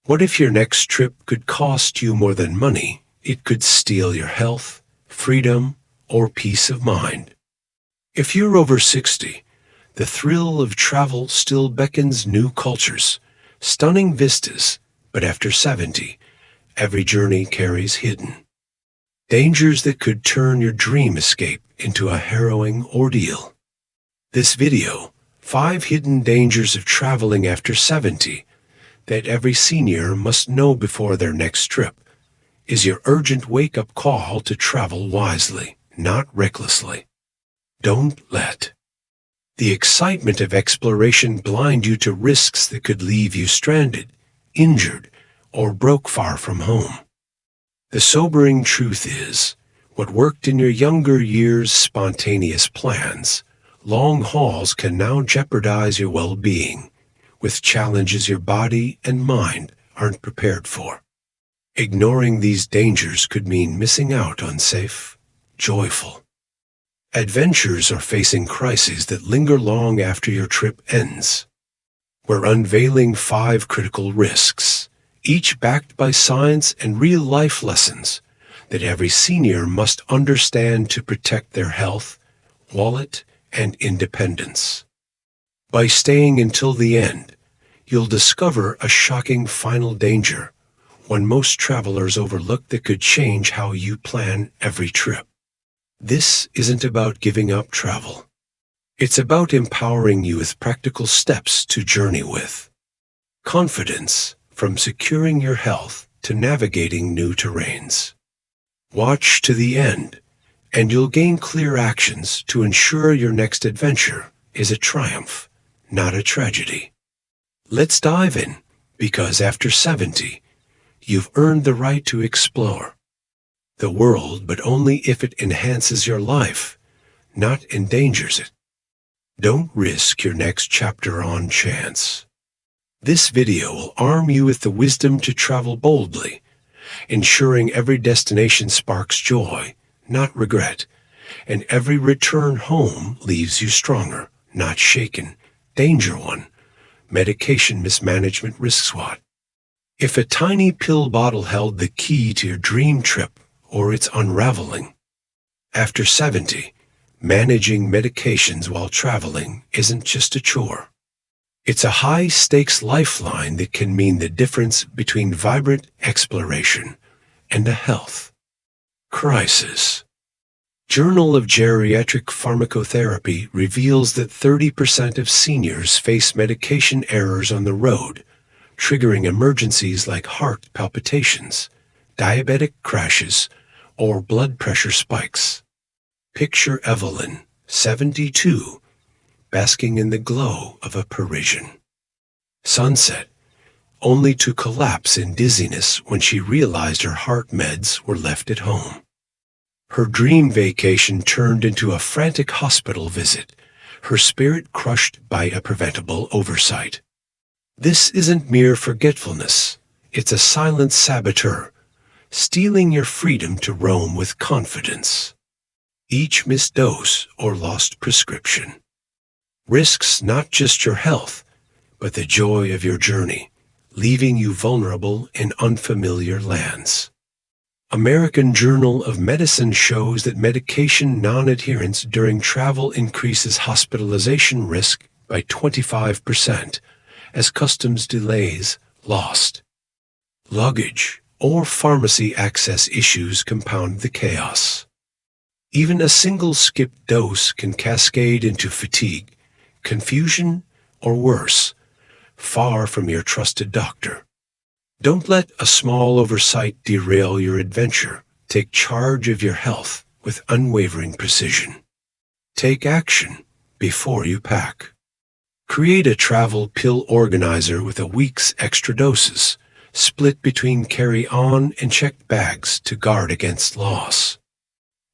What if your next trip could cost you more than money? It could steal your health, freedom, or peace of mind. If you're over 60, the thrill of travel still beckons new cultures, stunning vistas, but after 70, every journey carries hidden dangers that could turn your dream escape into a harrowing ordeal. This video, 5 hidden dangers of traveling after 70 that every senior must know before their next trip, is your urgent wake-up call to travel wisely, not recklessly. Don't let the excitement of exploration blind you to risks that could leave you stranded, injured, or broke far from home. The sobering truth is, what worked in your younger years' spontaneous plans, long hauls can now jeopardize your well-being, with challenges your body and mind aren't prepared for. Ignoring these dangers could mean missing out on safe, joyful adventures or facing crises that linger long after your trip ends. We're unveiling 5 critical risks, each backed by science and real-life lessons that every senior must understand to protect their health, wallet, and independence. By staying until the end, you'll discover a shocking final danger, one most travelers overlook that could change how you plan every trip. This isn't about giving up travel. It's about empowering you with practical steps to journey with. Confidence, from securing your health to navigating new terrains. Watch to the end, and you'll gain clear actions to ensure your next adventure is a triumph, not a tragedy. Let's dive in, because after 70, you've earned the right to explore the world, but only if it enhances your life, not endangers it. Don't risk your next chapter on chance. This video will arm you with the wisdom to travel boldly, ensuring every destination sparks joy, not regret, and every return home leaves you stronger, not shaken. Danger 1. Medication mismanagement risk SWOT. If a tiny pill bottle held the key to your dream trip or its unraveling, after 70, managing medications while traveling isn't just a chore. It's a high-stakes lifeline that can mean the difference between vibrant exploration and a health crisis. Journal of Geriatric Pharmacotherapy reveals that 30% of seniors face medication errors on the road, triggering emergencies like heart palpitations, diabetic crashes, or blood pressure spikes. Picture Evelyn, 72, basking in the glow of a Parisian sunset, only to collapse in dizziness when she realized her heart meds were left at home. Her dream vacation turned into a frantic hospital visit, her spirit crushed by a preventable oversight. This isn't mere forgetfulness, it's a silent saboteur, stealing your freedom to roam with confidence. Each missed dose or lost prescription risks not just your health, but the joy of your journey, leaving you vulnerable in unfamiliar lands. American Journal of Medicine shows that medication non-adherence during travel increases hospitalization risk by 25%, as customs delays, lost luggage, or pharmacy access issues compound the chaos. Even a single skipped dose can cascade into fatigue, confusion, or worse, far from your trusted doctor. Don't let a small oversight derail your adventure. Take charge of your health with unwavering precision. Take action before you pack. Create a travel pill organizer with a week's extra doses, split between carry-on and checked bags to guard against loss.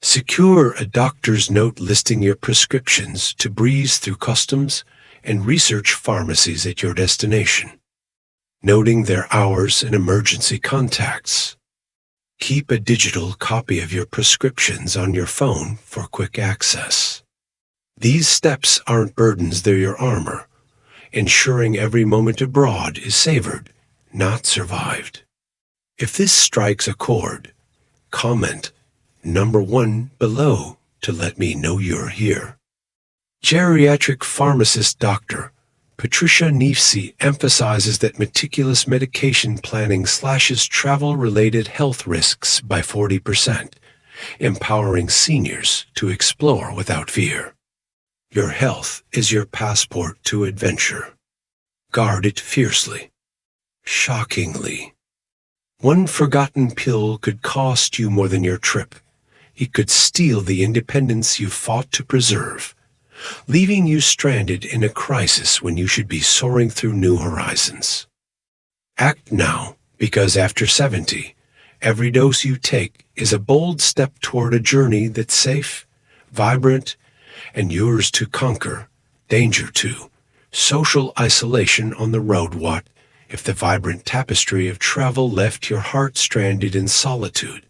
Secure a doctor's note listing your prescriptions to breeze through customs and research pharmacies at your destination, noting their hours and emergency contacts. Keep a digital copy of your prescriptions on your phone for quick access. These steps aren't burdens, they're your armor, ensuring every moment abroad is savored, not survived. If this strikes a chord, comment number 1 below to let me know you're here. Geriatric pharmacist Dr. Patricia Neefsey emphasizes that meticulous medication planning slashes travel-related health risks by 40%, empowering seniors to explore without fear. Your health is your passport to adventure. Guard it fiercely. Shockingly, one forgotten pill could cost you more than your trip. It could steal the independence you fought to preserve, leaving you stranded in a crisis when you should be soaring through new horizons. Act now, because after 70, every dose you take is a bold step toward a journey that's safe, vibrant, and yours to conquer. Danger to social isolation on the road. What if the vibrant tapestry of travel left your heart stranded in solitude?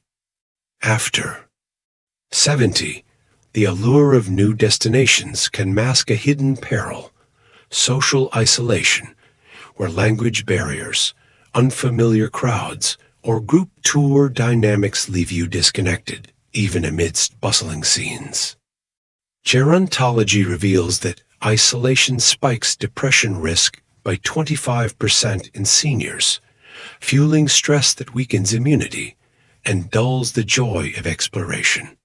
After 70, the allure of new destinations can mask a hidden peril, social isolation, where language barriers, unfamiliar crowds, or group tour dynamics leave you disconnected, even amidst bustling scenes. Gerontology reveals that isolation spikes depression risk by 25% in seniors, fueling stress that weakens immunity and dulls the joy of exploration.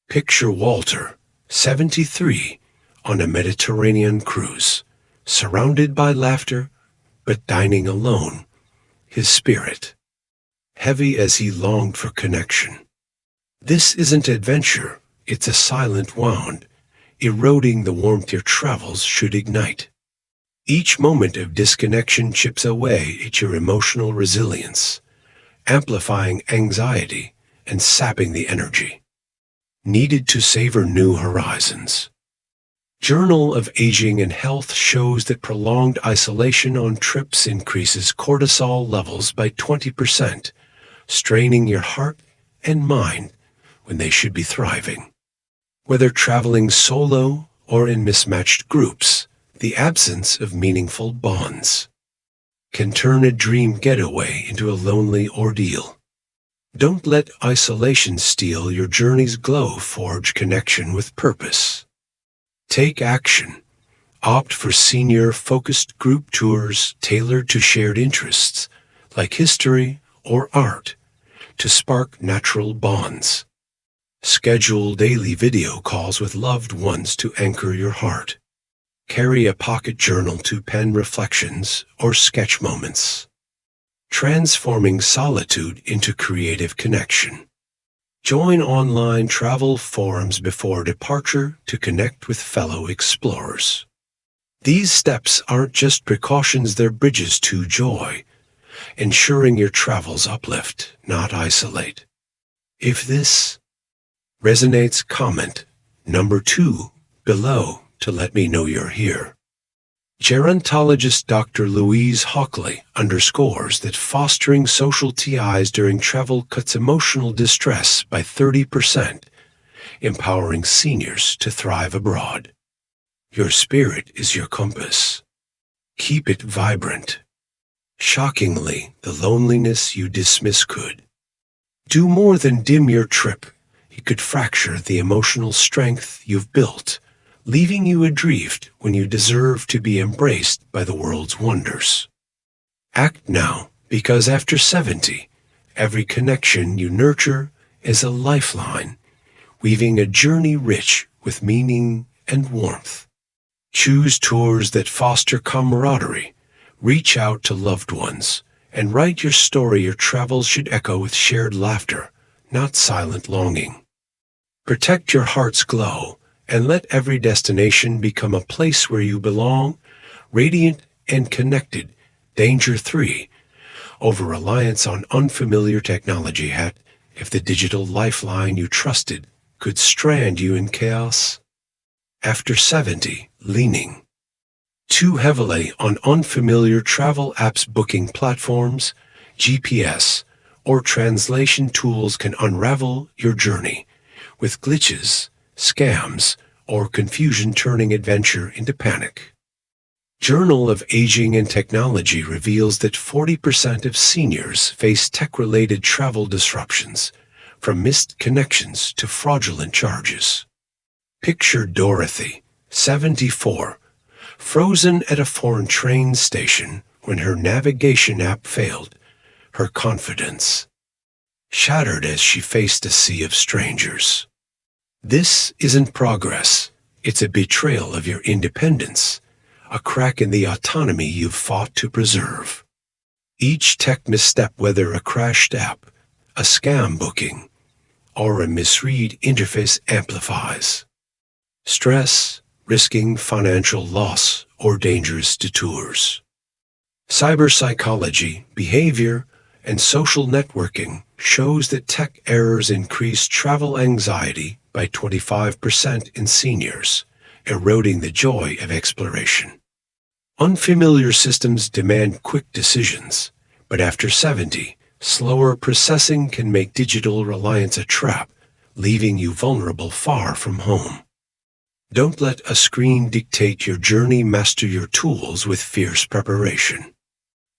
Picture Walter, 73, on a Mediterranean cruise, surrounded by laughter, but dining alone, his spirit heavy as he longed for connection. This isn't adventure, it's a silent wound, eroding the warmth your travels should ignite. Each moment of disconnection chips away at your emotional resilience, amplifying anxiety and sapping the energy needed to savor new horizons. Journal of Aging and Health shows that prolonged isolation on trips increases cortisol levels by 20%, straining your heart and mind when they should be thriving. Whether traveling solo or in mismatched groups, the absence of meaningful bonds can turn a dream getaway into a lonely ordeal. Don't let isolation steal your journey's glow. Forge connection with purpose. Take action. Opt for senior-focused group tours tailored to shared interests, like history or art, to spark natural bonds. Schedule daily video calls with loved ones to anchor your heart. Carry a pocket journal to pen reflections or sketch moments, transforming solitude into creative connection. Join online travel forums before departure to connect with fellow explorers. These steps aren't just precautions, they're bridges to joy, ensuring your travels uplift, not isolate. If this resonates, comment number 2 below to let me know you're here. Gerontologist Dr. Louise Hockley underscores that fostering social TIs during travel cuts emotional distress by 30%, empowering seniors to thrive abroad. Your spirit is your compass. Keep it vibrant. Shockingly, the loneliness you dismiss could do more than dim your trip. It could fracture the emotional strength you've built, leaving you adrift when you deserve to be embraced by the world's wonders. Act now, because after 70, every connection you nurture is a lifeline, weaving a journey rich with meaning and warmth. Choose tours that foster camaraderie, reach out to loved ones, and write your story. Your travels should echo with shared laughter, not silent longing. Protect your heart's glow, and let every destination become a place where you belong, radiant and connected. Danger 3. Over-reliance on unfamiliar technology. If the digital lifeline you trusted could strand you in chaos. After 70, leaning too heavily on unfamiliar travel apps, booking platforms, GPS, or translation tools can unravel your journey, with glitches, scams, or confusion turning adventure into panic. Journal of Aging and Technology reveals that 40% of seniors face tech-related travel disruptions, from missed connections to fraudulent charges. Picture Dorothy, 74, frozen at a foreign train station when her navigation app failed, her confidence shattered as she faced a sea of strangers. This isn't progress, it's a betrayal of your independence, a crack in the autonomy you've fought to preserve. Each tech misstep, whether a crashed app, a scam booking, or a misread interface, amplifies stress, risking financial loss or dangerous detours. Cyber psychology, behavior, and social networking shows that tech errors increase travel anxiety by 25% in seniors, eroding the joy of exploration. Unfamiliar systems demand quick decisions, but after 70, slower processing can make digital reliance a trap, leaving you vulnerable far from home. Don't let a screen dictate your journey. Master your tools with fierce preparation.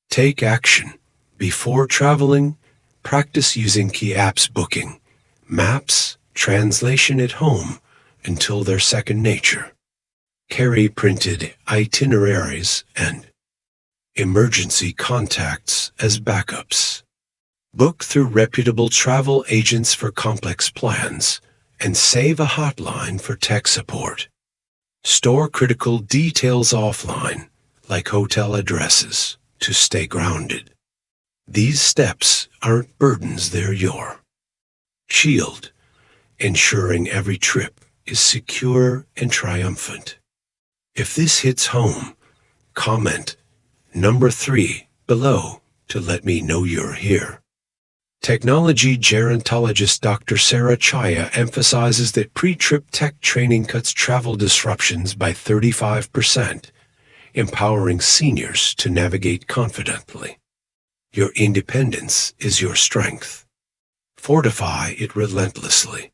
Take action. Before traveling, practice using key apps, booking, maps, translation at home until they're second nature. Carry printed itineraries and emergency contacts as backups. Book through reputable travel agents for complex plans, and save a hotline for tech support. Store critical details offline, like hotel addresses, to stay grounded. These steps aren't burdens, they're your shield, ensuring every trip is secure and triumphant. If this hits home, comment number 3 below to let me know you're here. Technology gerontologist Dr. Sarah Chaya emphasizes that pre-trip tech training cuts travel disruptions by 35%, empowering seniors to navigate confidently. Your independence is your strength. Fortify it relentlessly.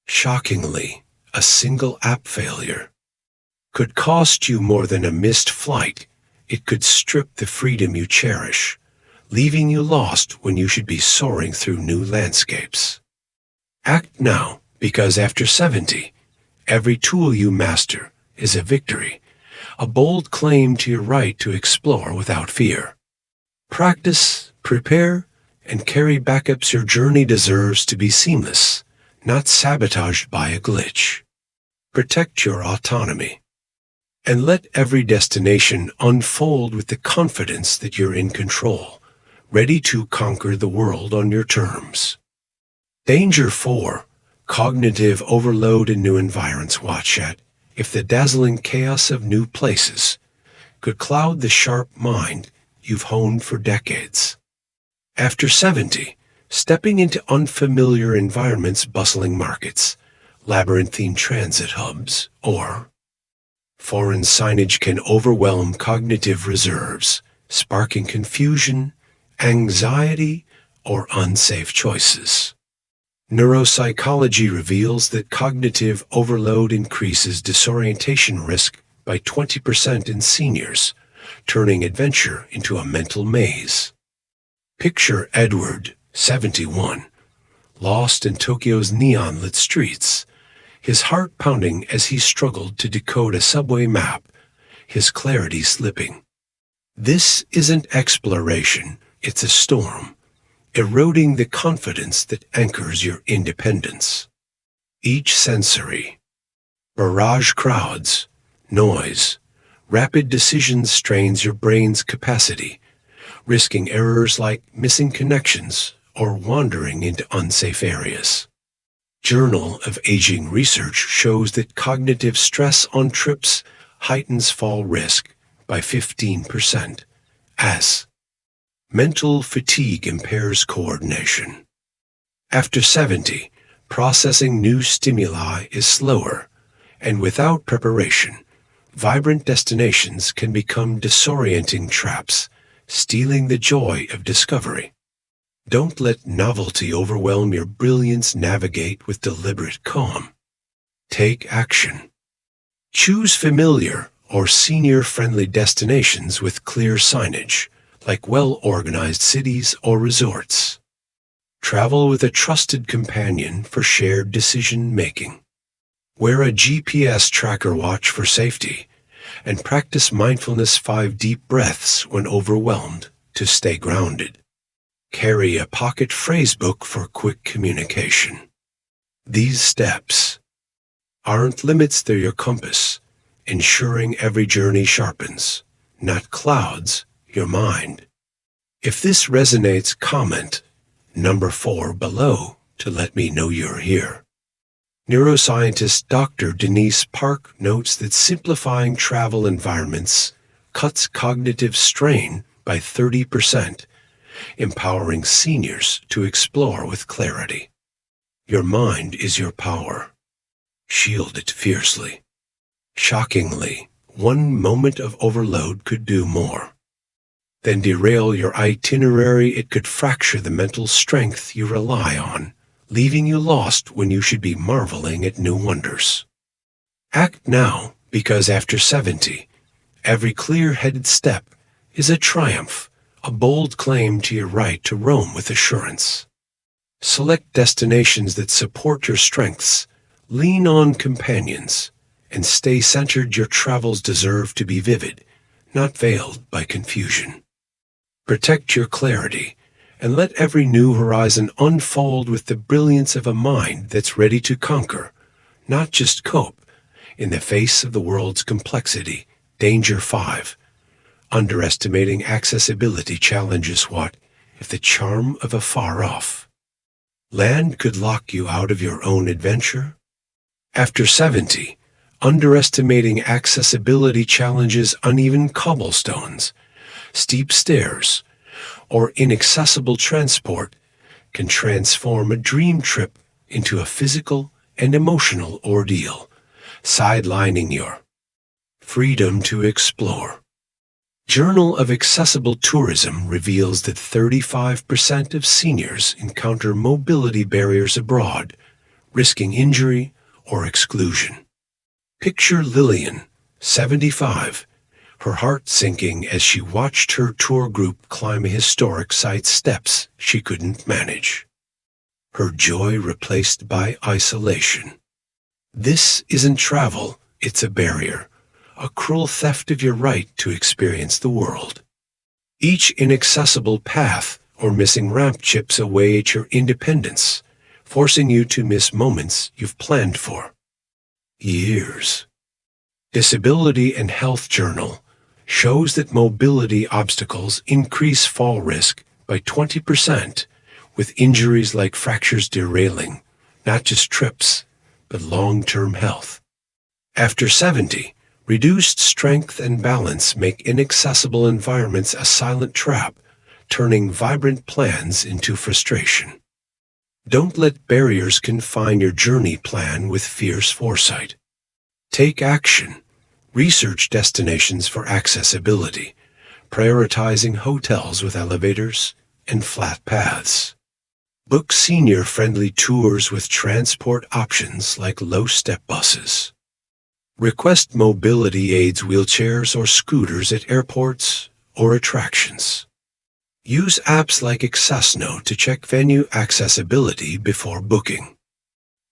Shockingly, a single app failure could cost you more than a missed flight. It could strip the freedom you cherish, leaving you lost when you should be soaring through new landscapes. Act now, because after 70, every tool you master is a victory, a bold claim to your right to explore without fear. Practice, prepare, and carry backups. Your journey deserves to be seamless, not sabotaged by a glitch. Protect your autonomy, and let every destination unfold with the confidence that you're in control, ready to conquer the world on your terms. Danger 4. Cognitive overload in new environments. Watch out if the dazzling chaos of new places could cloud the sharp mind you've honed for decades. After 70, stepping into unfamiliar environments, bustling markets, labyrinthine transit hubs, or foreign signage can overwhelm cognitive reserves, sparking confusion, anxiety, or unsafe choices. Neuropsychology reveals that cognitive overload increases disorientation risk by 20% in seniors, turning adventure into a mental maze. Picture Edward, 71, lost in Tokyo's neon-lit streets, his heart pounding as he struggled to decode a subway map, his clarity slipping. This isn't exploration, it's a storm, eroding the confidence that anchors your independence. Each sensory barrage, crowds, noise, rapid decisions strains your brain's capacity, risking errors like missing connections or wandering into unsafe areas. Journal of Aging research shows that cognitive stress on trips heightens fall risk by 15%, as mental fatigue impairs coordination. After 70, processing new stimuli is slower, and without preparation, vibrant destinations can become disorienting traps, stealing the joy of discovery. Don't let novelty overwhelm your brilliance. Navigate with deliberate calm. Take action. Choose familiar or senior-friendly destinations with clear signage, like well-organized cities or resorts. Travel with a trusted companion for shared decision-making. Wear a GPS tracker watch for safety, and practice mindfulness 5 deep breaths when overwhelmed to stay grounded. Carry a pocket phrase book for quick communication. These steps aren't limits, they're your compass, ensuring every journey sharpens, not clouds, your mind. If this resonates, comment number 4 below to let me know you're here. Neuroscientist Dr. Denise Park notes that simplifying travel environments cuts cognitive strain by 30%, empowering seniors to explore with clarity. Your mind is your power. Shield it fiercely. Shockingly, one moment of overload could do more than derail your itinerary. It could fracture the mental strength you rely on, leaving you lost when you should be marveling at new wonders. Act now, because after 70, every clear-headed step is a triumph, a bold claim to your right to roam with assurance. Select destinations that support your strengths, lean on companions, and stay centered. Your travels deserve to be vivid, not veiled by confusion. Protect your clarity, and let every new horizon unfold with the brilliance of a mind that's ready to conquer, not just cope, in the face of the world's complexity. Danger 5. Underestimating accessibility challenges. What if the charm of afar off land could lock you out of your own adventure? After 70, underestimating accessibility challenges. Uneven cobblestones, steep stairs, or inaccessible transport can transform a dream trip into a physical and emotional ordeal, sidelining your freedom to explore. Journal of Accessible Tourism reveals that 35% of seniors encounter mobility barriers abroad, risking injury or exclusion. Picture Lillian, 75, her heart sinking as she watched her tour group climb a historic site's steps she couldn't manage. Her joy replaced by isolation. This isn't travel, it's a barrier, a cruel theft of your right to experience the world. Each inaccessible path or missing ramp chips away at your independence, forcing you to miss moments you've planned for years. Disability and Health Journal shows that mobility obstacles increase fall risk by 20%, with injuries like fractures derailing not just trips, but long-term health. After 70, reduced strength and balance make inaccessible environments a silent trap, turning vibrant plans into frustration. Don't let barriers confine your journey. Plan with fierce foresight. Take action. Research destinations for accessibility, prioritizing hotels with elevators and flat paths. Book senior-friendly tours with transport options like low-step buses. Request mobility aids, wheelchairs, or scooters at airports or attractions. Use apps like AccessNote to check venue accessibility before booking.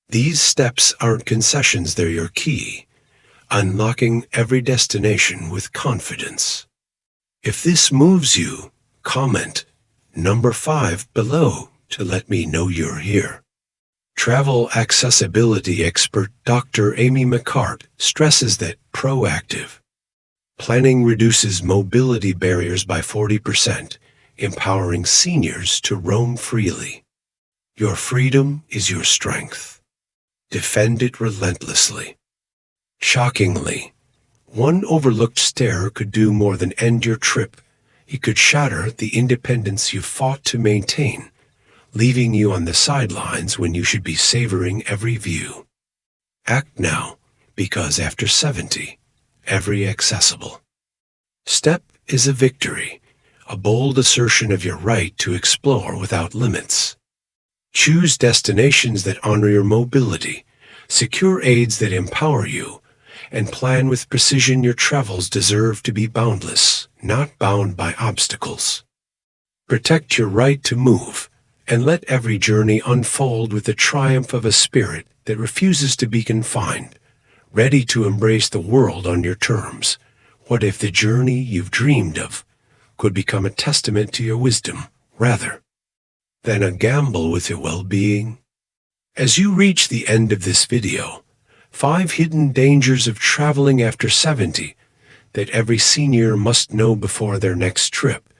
These steps aren't concessions, they're your key, unlocking every destination with confidence. If this moves you, comment number 5 below to let me know you're here. Travel accessibility expert Dr. Amy McCart stresses that proactive planning reduces mobility barriers by 40%, empowering seniors to roam freely. Your freedom is your strength. Defend it relentlessly. Shockingly, one overlooked stair could do more than end your trip. It could shatter the independence you fought to maintain, leaving you on the sidelines when you should be savoring every view. Act now, because after 70, every accessible step is a victory, a bold assertion of your right to explore without limits. Choose destinations that honor your mobility, secure aids that empower you, and plan with precision. Your travels deserve to be boundless, not bound by obstacles. Protect your right to move, and let every journey unfold with the triumph of a spirit that refuses to be confined, ready to embrace the world on your terms. What if the journey you've dreamed of could become a testament to your wisdom, rather than a gamble with your well-being? As you reach the end of this video, 5 hidden dangers of traveling after 70 that every senior must know before their next trip.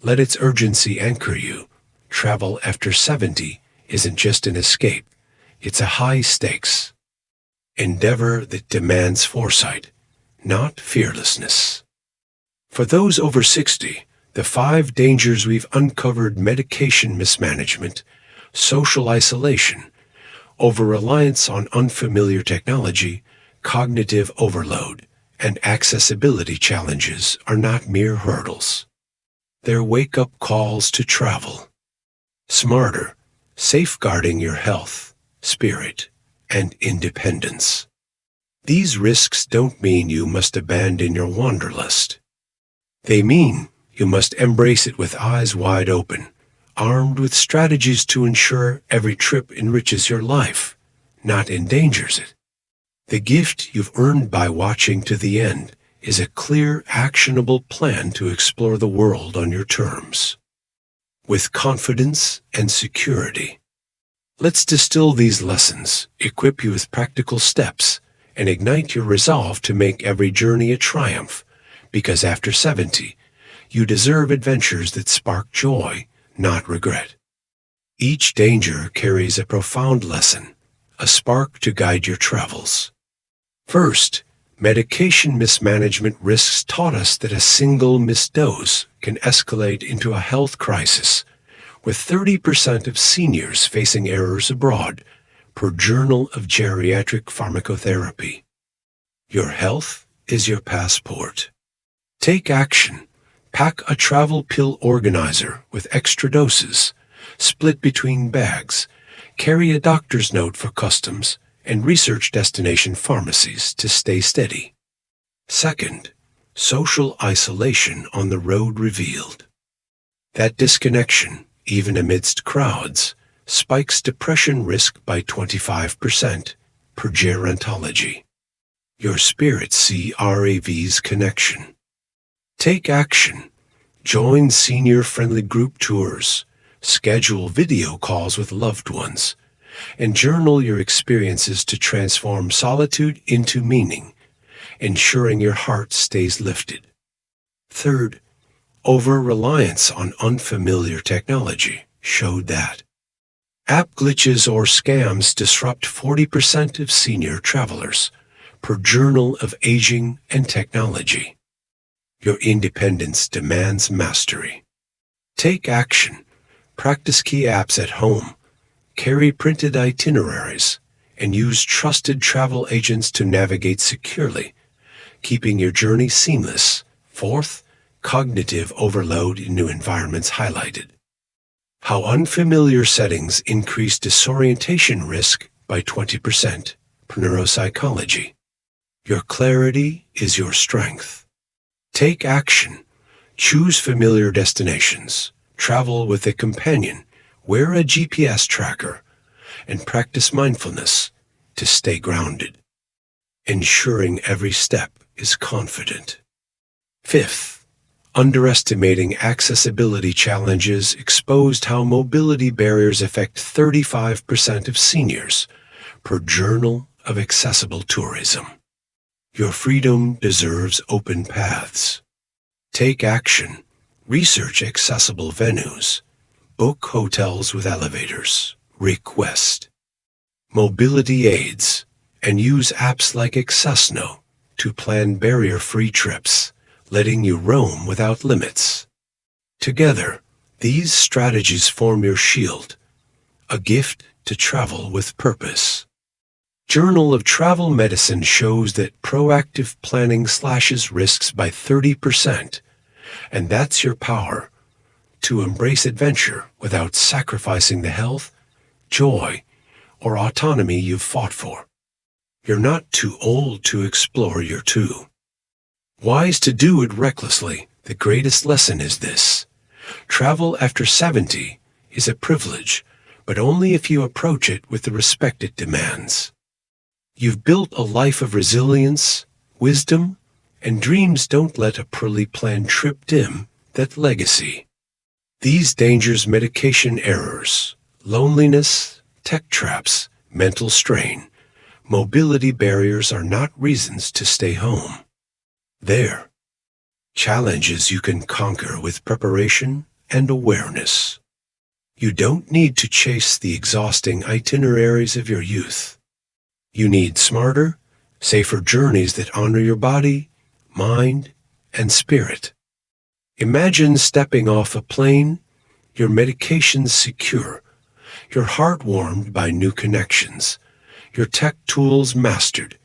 Let its urgency anchor you. Travel after 70 isn't just an escape, it's a high-stakes endeavor that demands foresight, not fearlessness. For those over 60, the 5 dangers we've uncovered: medication mismanagement, social isolation, over-reliance on unfamiliar technology, cognitive overload, and accessibility challenges are not mere hurdles. They're wake-up calls to travel smarter, safeguarding your health, spirit, and independence. These risks don't mean you must abandon your wanderlust. They mean you must embrace it with eyes wide open, armed with strategies to ensure every trip enriches your life, not endangers it. The gift you've earned by watching to the end is a clear, actionable plan to explore the world on your terms, with confidence and security. Let's distill these lessons, equip you with practical steps, and ignite your resolve to make every journey a triumph, because after 70, you deserve adventures that spark joy, not regret. Each danger carries a profound lesson, a spark to guide your travels. First, medication mismanagement risks taught us that a single missed dose can escalate into a health crisis, with 30% of seniors facing errors abroad, per Journal of Geriatric Pharmacotherapy. Your health is your passport. Take action. Pack a travel pill organizer with extra doses, split between bags, carry a doctor's note for customs, and research destination pharmacies to stay steady. Second, social isolation on the road revealed. That disconnection, even amidst crowds, spikes depression risk by 25%, per Gerontology. Your spirit CRAV's connection. Take action. Join senior-friendly group tours, schedule video calls with loved ones, and journal your experiences to transform solitude into meaning, ensuring your heart stays lifted. Third, over-reliance on unfamiliar technology showed that app glitches or scams disrupt 40% of senior travelers, per Journal of Aging and Technology. Your independence demands mastery. Take action. Practice key apps at home, carry printed itineraries, and use trusted travel agents to navigate securely, keeping your journey seamless. Fourth, cognitive overload in new environments highlighted. How unfamiliar settings increase disorientation risk by 20%, per Neuropsychology. Your clarity is your strength. Take action. Choose familiar destinations, travel with a companion, wear a GPS tracker, and practice mindfulness to stay grounded, ensuring every step is confident. Fifth, underestimating accessibility challenges exposed how mobility barriers affect 35% of seniors, per Journal of Accessible Tourism. Your freedom deserves open paths. Take action. Research accessible venues. Book hotels with elevators. Request mobility aids, and use apps like Accessno to plan barrier-free trips, letting you roam without limits. Together, these strategies form your shield, a gift to travel with purpose. Journal of Travel Medicine shows that proactive planning slashes risks by 30%, and that's your power to embrace adventure without sacrificing the health, joy, or autonomy you've fought for. You're not too old to explore your two. Wise to do it recklessly. The greatest lesson is this. Travel after 70 is a privilege, but only if you approach it with the respect it demands. You've built a life of resilience, wisdom, and dreams. Don't let a poorly planned trip dim that legacy. These dangers, medication errors, loneliness, tech traps, mental strain, mobility barriers are not reasons to stay home. They're challenges you can conquer with preparation and awareness. You don't need to chase the exhausting itineraries of your youth. You need smarter, safer journeys that honor your body, mind, and spirit. Imagine stepping off a plane, your medications secure, your heart warmed by new connections, your tech tools mastered,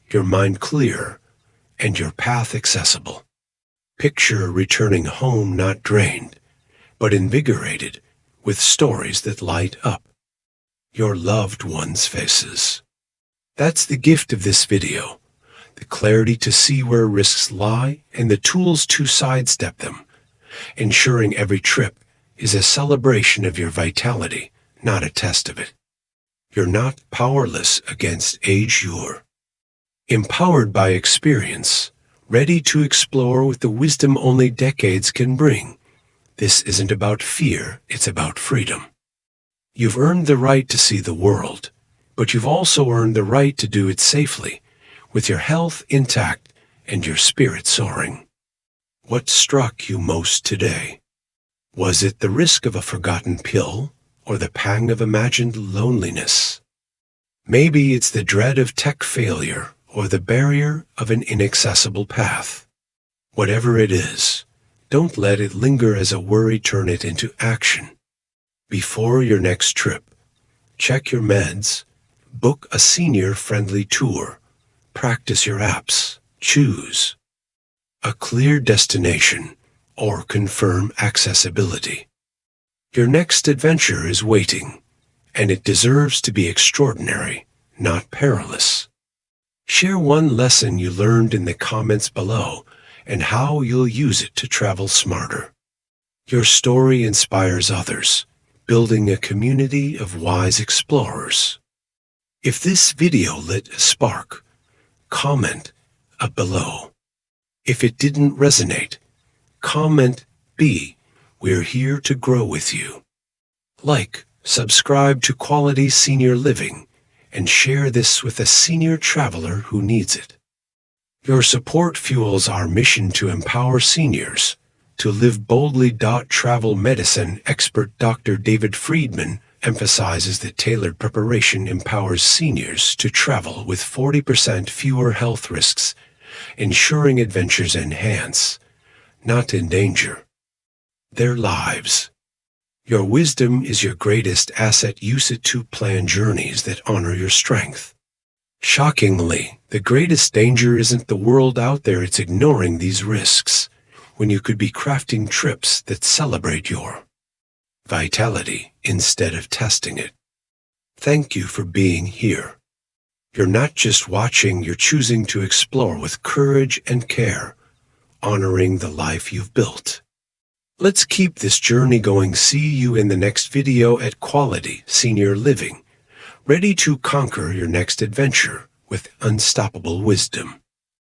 your mind clear, and your path accessible. Picture returning home not drained, but invigorated with stories that light up your loved ones' faces. That's the gift of this video. The clarity to see where risks lie and the tools to sidestep them, ensuring every trip is a celebration of your vitality, not a test of it. You're not powerless against age. You're empowered by experience, ready to explore with the wisdom only decades can bring. This isn't about fear, it's about freedom. You've earned the right to see the world, but you've also earned the right to do it safely, with your health intact and your spirit soaring. What struck you most today? Was it the risk of a forgotten pill or the pang of imagined loneliness? Maybe it's the dread of tech failure or the barrier of an inaccessible path. Whatever it is, don't let it linger as a worry. Turn it into action. Before your next trip, check your meds, book a senior-friendly tour, practice your apps, choose a clear destination, or confirm accessibility. Your next adventure is waiting, and it deserves to be extraordinary, not perilous. Share one lesson you learned in the comments below and how you'll use it to travel smarter. Your story inspires others, building a community of wise explorers. If this video lit a spark, comment up below. If it didn't resonate, comment B. We're here to grow with you. Like, subscribe to Quality Senior Living, and share this with a senior traveler who needs it. Your support fuels our mission to empower seniors to live boldly. Travel medicine expert Dr. David Friedman emphasizes that tailored preparation empowers seniors to travel with 40% fewer health risks, ensuring adventures enhance, not endanger, their lives. Your wisdom is your greatest asset. Use it to plan journeys that honor your strength. Shockingly, the greatest danger isn't the world out there, it's ignoring these risks, when you could be crafting trips that celebrate your vitality instead of testing it. Thank you for being here. You're not just watching, you're choosing to explore with courage and care, honoring the life you've built. Let's keep this journey going. See you in the next video at Quality Senior Living, ready to conquer your next adventure with unstoppable wisdom.